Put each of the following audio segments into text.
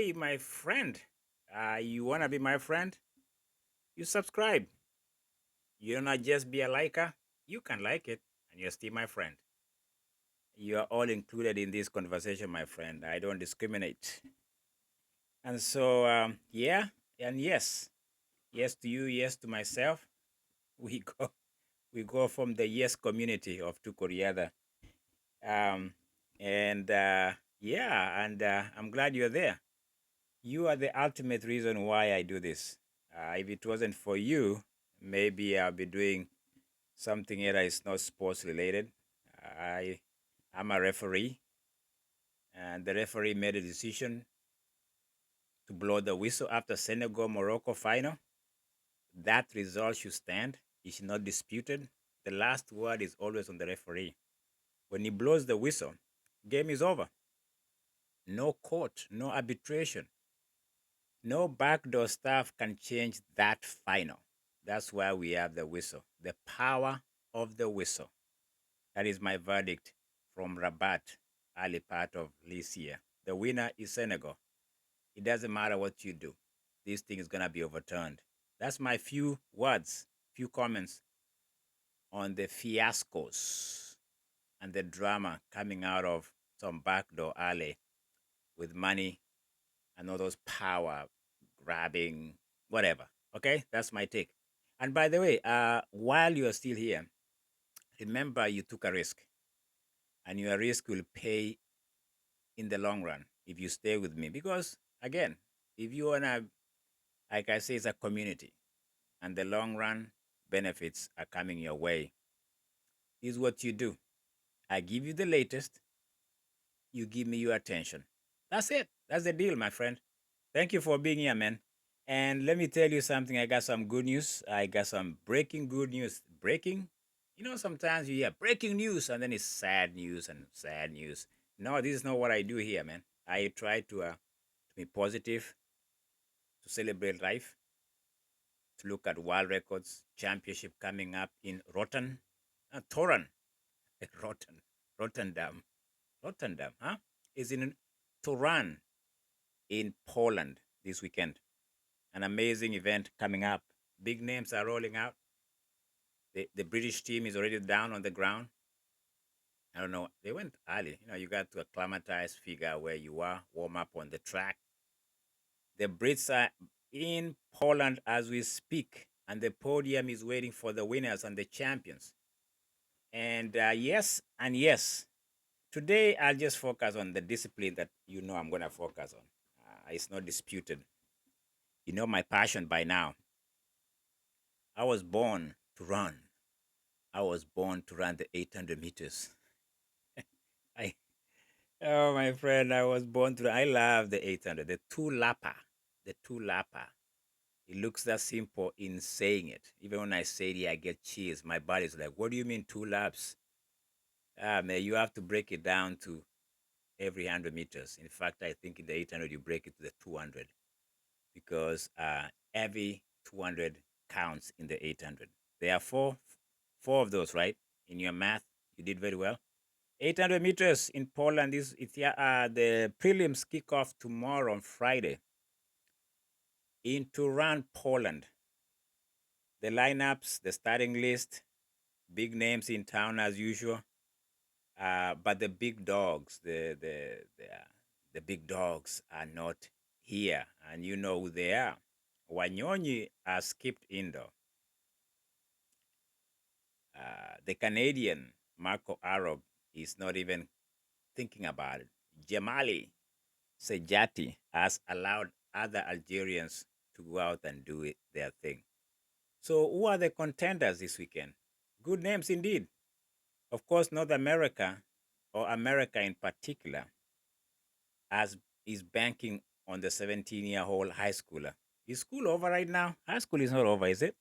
Hey, my friend, you want to be my friend? You subscribe. You'll not just be a liker, you can like it, and you're still my friend. You are all included in this conversation, my friend. I don't discriminate. And so, yeah, and yes, yes to you, yes to myself. We go, we go from the yes community of Tukoriada. Um, and yeah, and I'm glad you're there. You are the ultimate reason why I do this. If it wasn't for you, maybe I'll be doing something here that is not sports related. I am a referee, and the referee made a decision to blow the whistle after Senegal Morocco final. That result should stand. It should not disputed. The last word is always on the referee. When he blows the whistle, game is over. No court, no arbitration, no backdoor stuff can change that final. That's why we have the whistle, the power of the whistle. That is my verdict from Rabat, early part of this year. The winner is Senegal. It doesn't matter what you do. This thing is going to be overturned. That's my few words, few comments on the fiascos and the drama coming out of some backdoor alley with money and all those power grabbing, whatever. Okay, that's my take. And by the way, while you are still here, remember you took a risk, and your risk will pay in the long run if you stay with me. Because again, if you wanna, like I say, it's a community, and the long run benefits are coming your way. This is what you do. I give you the latest. You give me your attention. That's it. That's the deal, my friend. Thank you for being here, man. And let me tell you something. I got some good news. I got some breaking good news. Breaking? You know, sometimes you hear breaking news and then it's sad news and sad news. No, this is not what I do here, man. I try to be positive, to celebrate life, to look at world records, championship coming up in Toran, Rotten, Rotterdam, Rotterdam, huh? Is in Toran in Poland this weekend. An amazing event coming up. Big names are rolling out. The British team is already down on the ground. I don't know. They went early. You know, you got to acclimatize, figure out where you are, warm up on the track. The Brits are in Poland as we speak, and the podium is waiting for the winners and the champions. And yes, and yes. Today, I'll just focus on the discipline that you know I'm going to focus on. It's not disputed. You know my passion by now. I was born to run. I was born to run the 800 meters. I, oh, my friend, I was born to. I love the 800, the two lapper, the two lapper. It looks that simple in saying it. Even when I say it, I get chills. My body's like, "What do you mean 2 laps?" Ah, man, you have to break it down to every 100 meters. In fact, I think in the 800 you break it to the 200 because every 200 counts in the 800. There are four of those, right? In your math, you did very well. 800 meters in Poland. The prelims kick off tomorrow on Friday in Turan, Poland. The lineups, the starting list, big names in town as usual. But the big dogs, the big dogs are not here, and you know who they are. Wanyonyi are skipped indoor. The Canadian Marco Arab is not even thinking about it. Jamali Sejati has allowed other Algerians to go out and do their thing. So, who are the contenders this weekend? Good names indeed. Of course, North America, or America in particular, as is banking on the 17-year-old high schooler. Is school over right now? High school is not over, is it?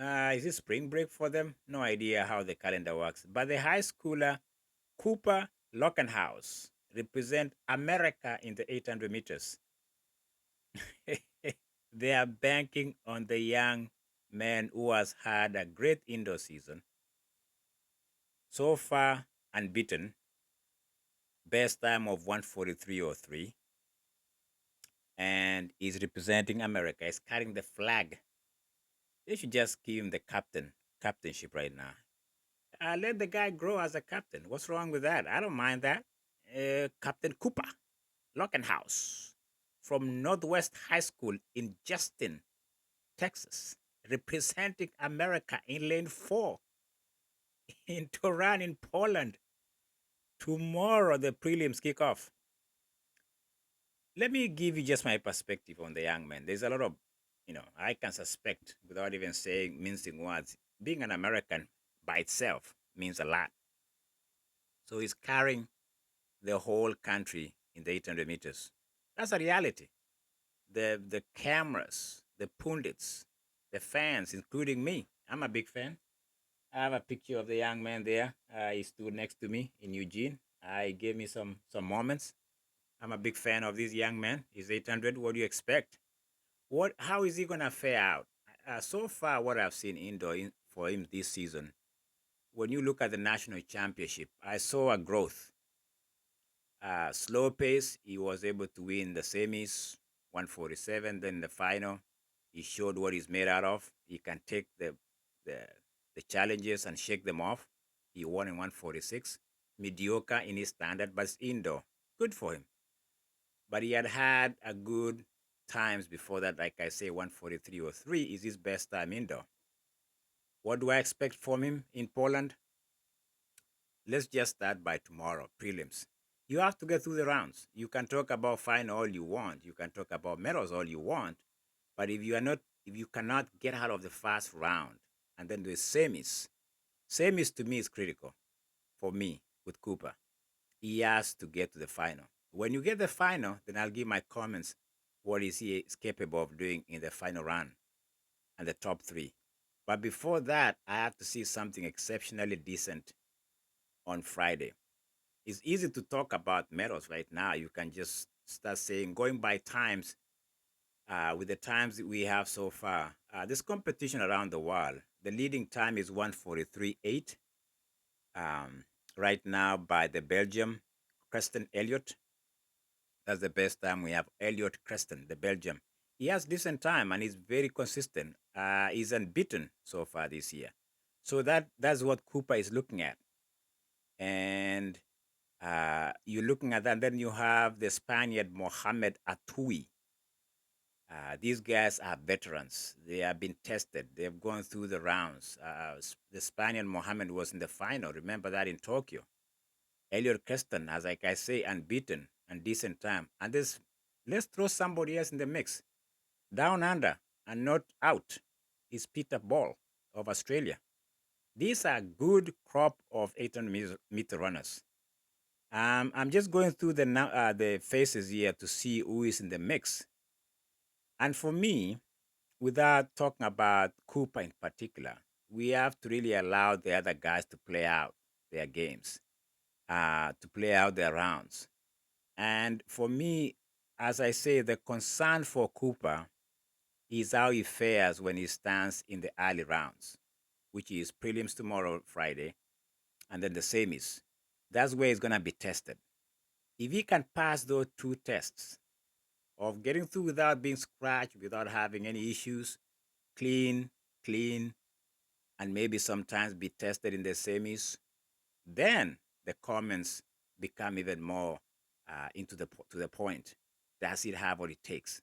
Is it spring break for them? No idea how the calendar works. But the high schooler, Cooper Lutkenhaus, represent America in the 800 meters. They are banking on the young man who has had a great indoor season. So far, unbeaten. Best time of 1:43:03. and is representing America. Is carrying the flag. They should just give him the captainship right now. Let the guy grow as a captain. What's wrong with that? I don't mind that. Captain Cooper, Lutkenhaus, from Northwest High School in Justin, Texas, representing America in lane 4 in Turan in Poland. Tomorrow, the prelims kick off. Let me give you just my perspective on the young man. There's a lot of, I can suspect without even saying, mincing words, being an American by itself means a lot. So he's carrying the whole country in the 800 meters. That's a reality. The cameras, the pundits, the fans, including me. I'm a big fan. I have a picture of the young man there. He stood next to me in Eugene. He gave me some moments. I'm a big fan of this young man. He's 800. What do you expect? How is he gonna fare out? So far, what I've seen for him this season, when you look at the national championship, I saw a growth. Slow pace, he was able to win the semis, 147. Then the final, he showed what he's made out of. He can take the the challenges and shake them off. He won in 146. Mediocre in his standard, but it's indoor. Good for him. But he had a good times before that. Like I say, 143 or 3 is his best time indoor. What do I expect from him in Poland? Let's just start by tomorrow, prelims. You have to get through the rounds. You can talk about final all you want. You can talk about medals all you want. But if you cannot get out of the first round and then the semis to me is critical for me with Cooper. He has to get to the final. When you get the final, then I'll give my comments. What is he is capable of doing in the final run and the top 3? But before that, I have to see something exceptionally decent on Friday. It's easy to talk about medals right now. You can just start saying, going by times, with the times that we have so far, this competition around the world, the leading time is 143.8 right now by the Belgium, Preston Elliott. That's the best time we have. Elliott Creston, the Belgium. He has decent time and he's very consistent. He's unbeaten so far this year. So that's what Cooper is looking at. And you're looking at that. And then you have the Spaniard Mohamed Atui. These guys are veterans. They have been tested. They've gone through the rounds. The Spaniard Mohamed was in the final. Remember that in Tokyo. Elliot Keston, as like I say, unbeaten and decent time. And let's throw somebody else in the mix. Down under and not out is Peter Ball of Australia. These are good crop of 800-meter runners. I'm just going through the faces here to see who is in the mix. And for me, without talking about Cooper in particular, we have to really allow the other guys to play out their games, to play out their rounds. And for me, as I say, the concern for Cooper is how he fares when he stands in the early rounds, which is prelims tomorrow, Friday, and then the semis. That's where he's going to be tested. If he can pass those 2 tests of getting through without being scratched, without having any issues, clean, clean, and maybe sometimes be tested in the semis, then the comments become even more to the point. Does it have what it takes?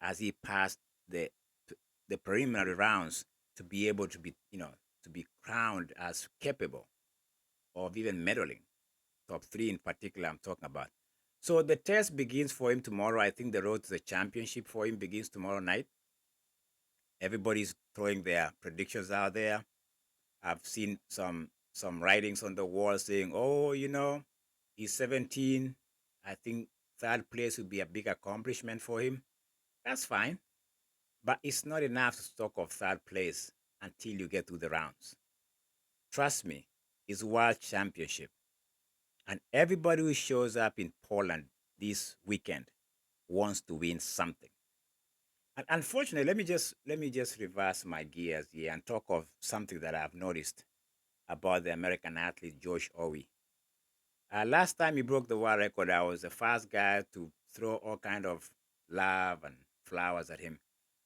Has he passed the the preliminary rounds to be able to be to be crowned as capable of even medaling? Top 3 in particular, I'm talking about. So the test begins for him tomorrow. I think the road to the championship for him begins tomorrow night. Everybody's throwing their predictions out there. I've seen some writings on the wall saying, "Oh, he's 17. I think third place would be a big accomplishment for him." That's fine, but it's not enough to talk of third place until you get through the rounds. Trust me, it's world championship, and everybody who shows up in Poland this weekend wants to win something. And unfortunately, let me just reverse my gears here and talk of something that I've noticed about the American athlete Josh Owie. Last time he broke the world record, I was the first guy to throw all kind of love and flowers at him.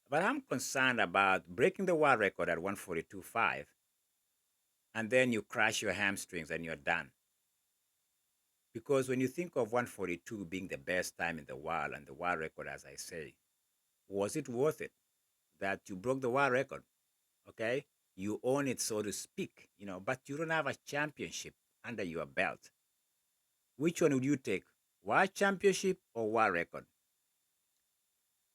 But I'm concerned about breaking the world record at 142.5, and then you crash your hamstrings and you're done. Because when you think of 142 being the best time in the world and the world record, as I say, was it worth it that you broke the world record? Okay, you own it, so to speak, but you don't have a championship under your belt. Which one would you take, world championship or world record?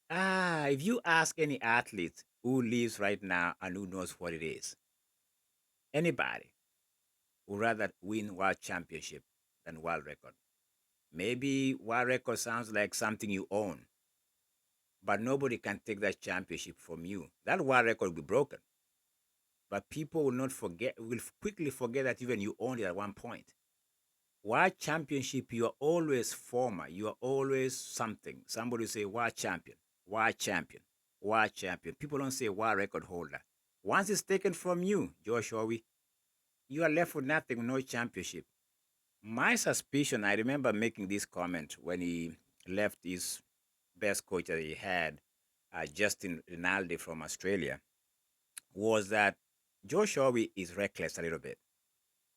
If you ask any athlete who lives right now and who knows what it is, anybody would rather win world championship than world record. Maybe world record sounds like something you own, but nobody can take that championship from you. That world record will be broken, but people will not forget, will quickly forget that even you owned it at one point. World championship, you are always former, you are always something. Somebody say world champion, world champion, world champion. People don't say world record holder. Once it's taken from you, Josh Owie, you are left with nothing, no championship. My suspicion, I remember making this comment when he left his best coach that he had, Justin Rinaldi from Australia, was that Josh Owie is reckless a little bit.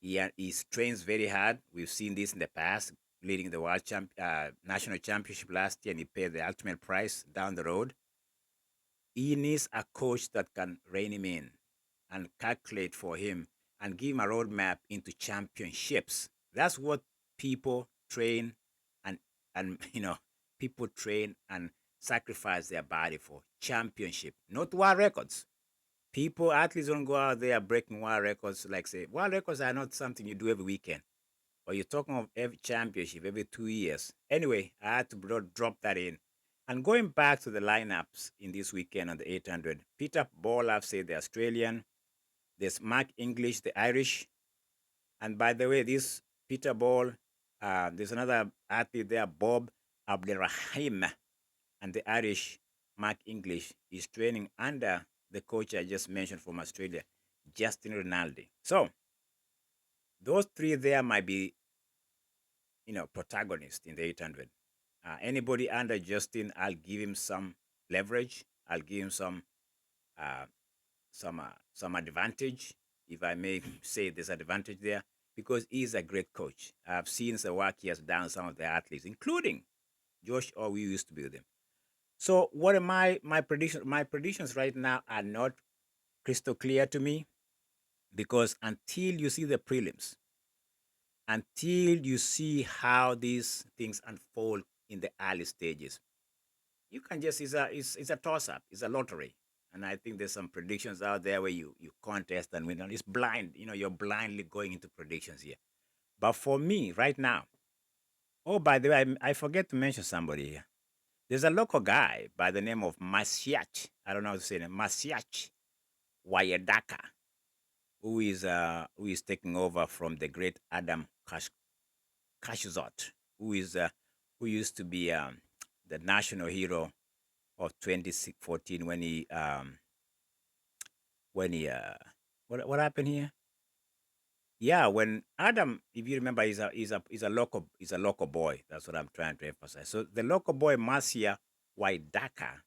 He trains very hard. We've seen this in the past, leading the national championship last year, and he paid the ultimate price down the road. He needs a coach that can rein him in and calculate for him and give him a roadmap into championships. That's what people train and and people train and sacrifice their body for, championship, not world records. People, athletes don't go out there breaking world records. Like, say, world records are not something you do every weekend. But you're talking of every championship every 2 years. Anyway, I had to drop that in. And going back to the lineups in this weekend on the 800, Peter Ball, I've said the Australian. There's Mark English, the Irish. And by the way, this Peter Ball, there's another athlete there, Bob Abdelrahim, and the Irish Mark English is training under the coach I just mentioned from Australia, Justin Rinaldi. So those three there might be, protagonists in the 800. Anybody under Justin, I'll give him some leverage. I'll give him uh, some advantage, if I may say there's advantage there, because he's a great coach. I've seen the work he has done some of the athletes, including Josh Or we used to be with him. So what are my predictions? My predictions right now are not crystal clear to me, because until you see the prelims, until you see how these things unfold in the early stages, you can just it's a toss up, it's a lottery. And I think there's some predictions out there where you contest and win, and it's blind. You're blindly going into predictions here. But for me right now, oh, by the way, I forget to mention somebody here. There's a local guy by the name of Masiach. I don't know how to say it. Masiach Wayedaka, who is taking over from the great Adam Kashuzot, who used to be the national hero of 2014 when he what happened here? Yeah, when Adam, if you remember, is a local boy. That's what I'm trying to emphasize. So the local boy Marcia Waidaka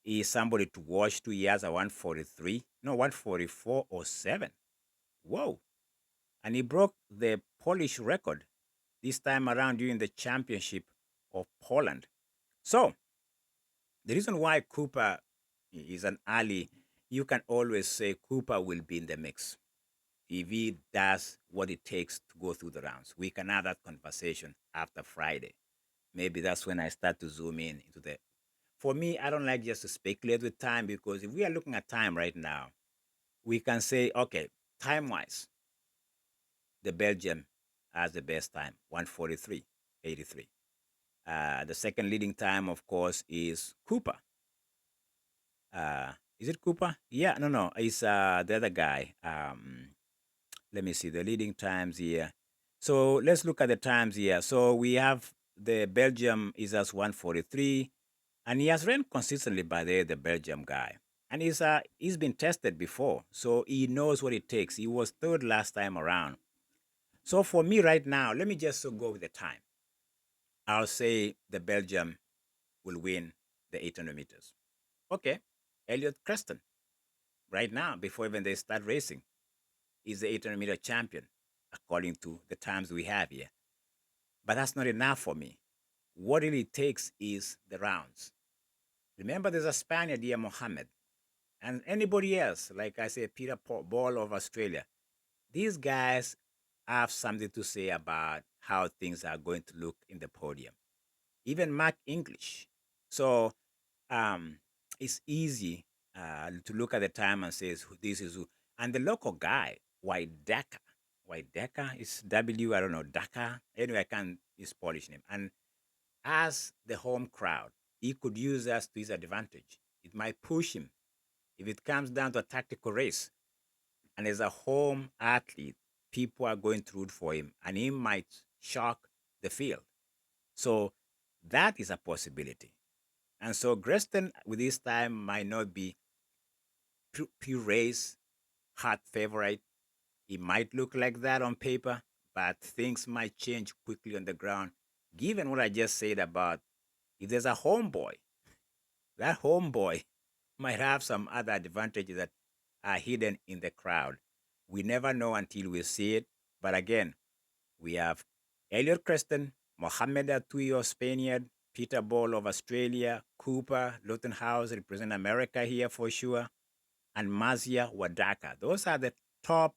is somebody to watch. 2 years at 143, no, 144 or 7. Whoa! And he broke the Polish record this time around during the championship of Poland. So the reason why Cooper is an early, you can always say Cooper will be in the mix if he does what it takes to go through the rounds. We can have that conversation after Friday. Maybe that's when I start to zoom in into the. For me, I don't like just to speculate with time, because if we are looking at time right now, we can say, okay, time wise, the Belgium has the best time, 143.83. The second leading time, of course, is Cooper. Is it Cooper? Yeah, no, it's the other guy. Let me see the leading times here. So let's look at the times here. So we have the Belgium is as 143, and he has ran consistently by the Belgium guy, and he's been tested before, so he knows what it takes. He was third last time around. So for me right now, let me just go with the time. I'll say the Belgium will win the 800 meters. Okay, Elliot Creston, right now, before even they start racing, is the 800-meter champion, according to the times we have here. But that's not enough for me. What really takes is the rounds. Remember, there's a Spaniard here, Mohammed, and anybody else, like I say, Peter Ball of Australia. These guys have something to say about how things are going to look in the podium. Even Mark English. So um, it's easy to look at the time and say this is who. And the local guy, White Decker. White Decker is W, I don't know, Decker. Anyway, I can't use Polish name. And as the home crowd, he could use us to his advantage. It might push him if it comes down to a tactical race. And as a home athlete, people are going to root for him, and he might shock the field. So that is a possibility. And so Greston with this time might not be pure race hot favorite. It might look like that on paper, but things might change quickly on the ground. Given what I just said about if there's a homeboy, that homeboy might have some other advantages that are hidden in the crowd. We never know until we see it. But again, we have Elliot Creston, Mohamed Atuyo, Spaniard, Peter Ball of Australia, Cooper, Lutkenhaus represent America here for sure, and Mazia Wadaka. Those are the top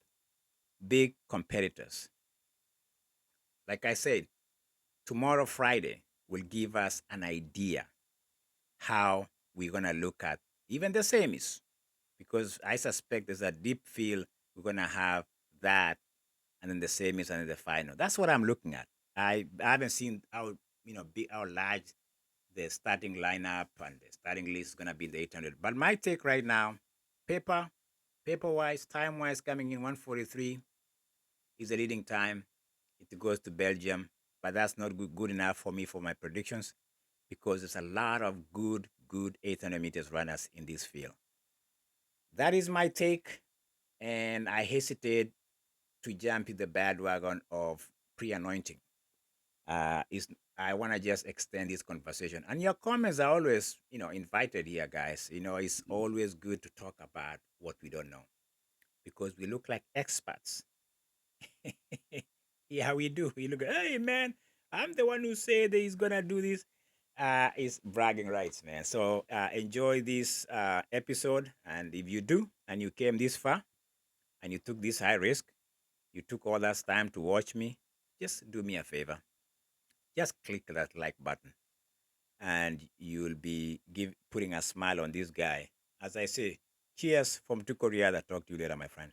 big competitors. Like I said, tomorrow, Friday, will give us an idea how we're going to look at even the semis, because I suspect there's a deep feel we're going to have that, and then the semis and then the final. That's what I'm looking at. I haven't seen how big, how large the starting lineup and the starting list is going to be in the 800. But my take right now, paper wise, time wise, coming in 143 is the leading time. It goes to Belgium, but that's not good enough for me for my predictions, because there's a lot of good 800 meters runners in this field. That is my take, and I hesitate to jump in the bandwagon of pre-anointing. Is I want to just extend this conversation, and your comments are always, invited here, guys. It's always good to talk about what we don't know, because we look like experts. Yeah, we do. We look, hey man, I'm the one who said that he's gonna do this. It's bragging rights, man. So enjoy this episode, and if you do, and you came this far, and you took this high risk, you took all that time to watch me, just do me a favor. Just click that like button, and you'll be putting a smile on this guy. As I say, cheers from Tukoria. Talk to you later, my friend.